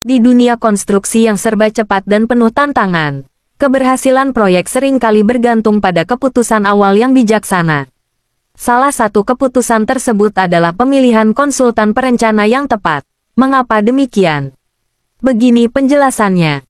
Di dunia konstruksi yang serba cepat dan penuh tantangan, keberhasilan proyek seringkali bergantung pada keputusan awal yang bijaksana. Salah satu keputusan tersebut adalah pemilihan konsultan perencana yang tepat. Mengapa demikian? Begini penjelasannya.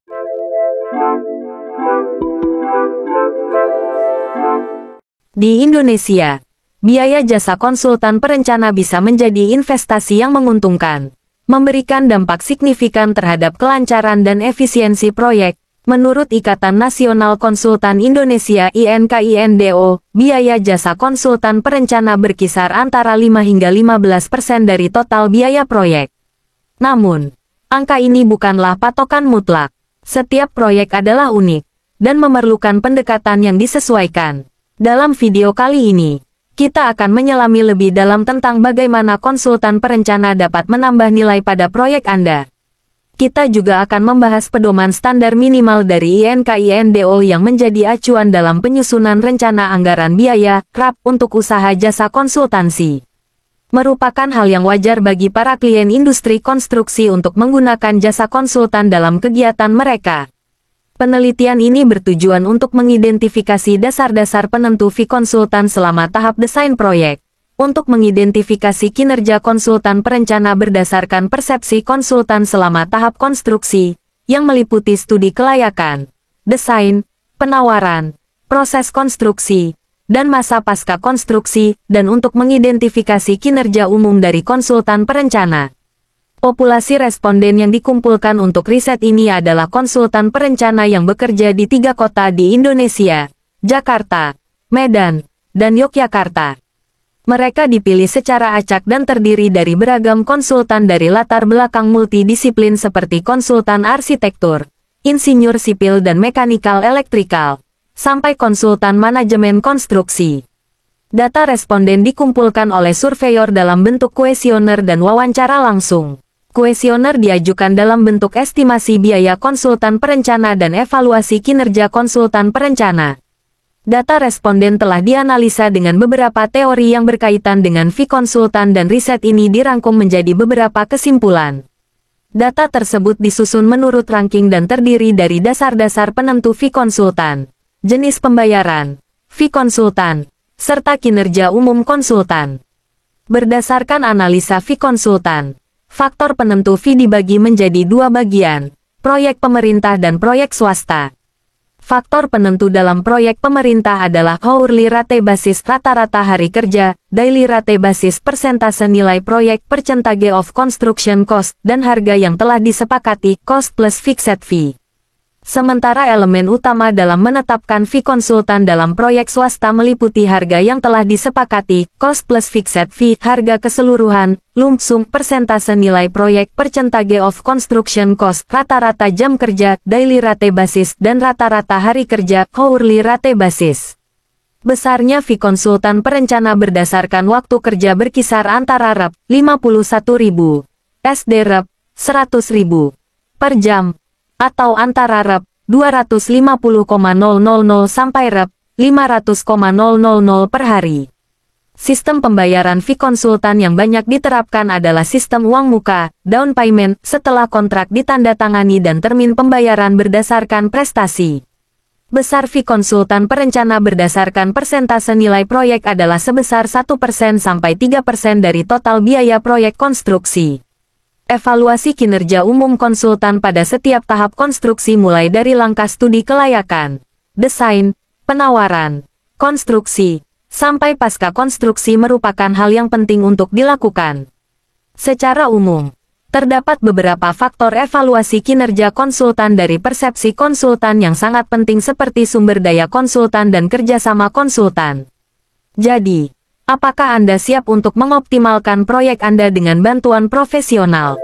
Di Indonesia, biaya jasa konsultan perencana bisa menjadi investasi yang menguntungkan, memberikan dampak signifikan terhadap kelancaran dan efisiensi proyek. Menurut Ikatan Nasional Konsultan Indonesia (INKINDO), biaya jasa konsultan perencana berkisar antara 5 hingga 15% dari total biaya proyek. Namun, angka ini bukanlah patokan mutlak. Setiap proyek adalah unik dan memerlukan pendekatan yang disesuaikan. Dalam video kali ini, kita akan menyelami lebih dalam tentang bagaimana konsultan perencana dapat menambah nilai pada proyek Anda. Kita juga akan membahas pedoman standar minimal dari INKINDO yang menjadi acuan dalam penyusunan rencana anggaran biaya (RAP) untuk usaha jasa konsultansi. Merupakan hal yang wajar bagi para klien industri konstruksi untuk menggunakan jasa konsultan dalam kegiatan mereka. Penelitian ini bertujuan untuk mengidentifikasi dasar-dasar penentu fee konsultan selama tahap desain proyek, untuk mengidentifikasi kinerja konsultan perencana berdasarkan persepsi konsultan selama tahap konstruksi, yang meliputi studi kelayakan, desain, penawaran, proses konstruksi, dan masa pasca konstruksi, dan untuk mengidentifikasi kinerja umum dari konsultan perencana. Populasi responden yang dikumpulkan untuk riset ini adalah konsultan perencana yang bekerja di 3 kota di Indonesia, Jakarta, Medan, dan Yogyakarta. Mereka dipilih secara acak dan terdiri dari beragam konsultan dari latar belakang multidisiplin seperti konsultan arsitektur, insinyur sipil dan mekanikal elektrikal, sampai konsultan manajemen konstruksi. Data responden dikumpulkan oleh surveyor dalam bentuk kuesioner dan wawancara langsung. Kuesioner diajukan dalam bentuk estimasi biaya konsultan perencana dan evaluasi kinerja konsultan perencana. Data responden telah dianalisa dengan beberapa teori yang berkaitan dengan fee konsultan dan riset ini dirangkum menjadi beberapa kesimpulan. Data tersebut disusun menurut ranking dan terdiri dari dasar-dasar penentu fee konsultan, jenis pembayaran, fee konsultan, serta kinerja umum konsultan. Berdasarkan analisa fee konsultan, faktor penentu fee dibagi menjadi 2 bagian, proyek pemerintah dan proyek swasta. Faktor penentu dalam proyek pemerintah adalah hourly rate basis rata-rata hari kerja, daily rate basis persentase nilai proyek percentage of construction cost, dan harga yang telah disepakati, cost plus fixed fee. Sementara elemen utama dalam menetapkan fee konsultan dalam proyek swasta meliputi harga yang telah disepakati, cost plus fixed fee, harga keseluruhan, lump sum, persentase nilai proyek percentage of construction cost, rata-rata jam kerja, daily rate basis, dan rata-rata hari kerja, hourly rate basis. Besarnya fee konsultan perencana berdasarkan waktu kerja berkisar antara Rp. 51.000, SD Rp. 100.000 per jam, atau antara Rp. 250,000 sampai Rp. 500,000 per hari. Sistem pembayaran fee konsultan yang banyak diterapkan adalah sistem uang muka, down payment, setelah kontrak ditandatangani dan termin pembayaran berdasarkan prestasi. Besar fee konsultan perencana berdasarkan persentase nilai proyek adalah sebesar 1% sampai 3% dari total biaya proyek konstruksi. Evaluasi kinerja umum konsultan pada setiap tahap konstruksi mulai dari langkah studi kelayakan, desain, penawaran, konstruksi, sampai pasca konstruksi merupakan hal yang penting untuk dilakukan. Secara umum, terdapat beberapa faktor evaluasi kinerja konsultan dari persepsi konsultan yang sangat penting seperti sumber daya konsultan dan kerjasama konsultan. Jadi, apakah Anda siap untuk mengoptimalkan proyek Anda dengan bantuan profesional?